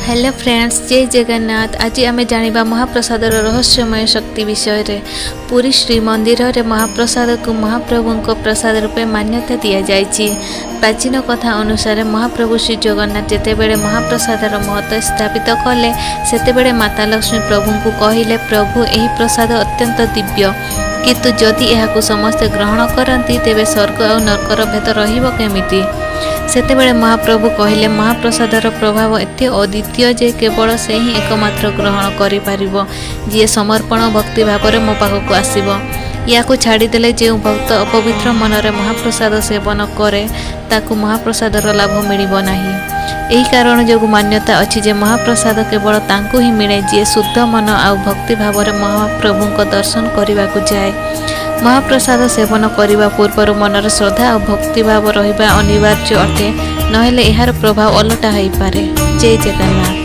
Hello friends, जय जगन्नाथ। आज आम जाना महाप्रसाद रहस्यमय शक्ति विषय रे। पुरी श्री मंदिर रे महाप्रसाद को महाप्रभु को प्रसाद रूपे मान्यता दि जाइछि। प्राचीन कथा अनुसार महाप्रभु श्री जगन्नाथ जेतेबेले महाप्रसाद महत्व स्थापित कले सेतेबेले माता लक्ष्मी प्रभु को कहले, प्रभु यही प्रसाद अत्यंत दिव्य, किंतु जदि यह समस्ते ग्रहण करती तेबे स्वर्ग और नरकर भेद रहिबो केमिति। सेतेबेले महाप्रभु कहले, महाप्रसादर प्रभाव एते अद्वितीय जे केवल से ही एकमात्र ग्रहण करि पारिबो जे समर्पण भक्ति भाव में मो पाखक आसीबो। या छाड़ीदेले जो भक्त अपवित्र मनरे महाप्रसाद सेवन करे ताकू महाप्रसादर लाभ मिलिबो नाही। यही कारण जो मान्यता अच्छी जे महाप्रसाद केवल तांकू ही मिले जी शुद्ध मन आउ भक्ति भाव में महाप्रभु को दर्शन करने को जाए। महाप्रसाद सेवन करने पूर्व मनर श्रद्धा और भक्ति भाव रहिबा अनिवार्य अटे, नहेले यार प्रभाव अलटा हो पारे। जय जगन्नाथ।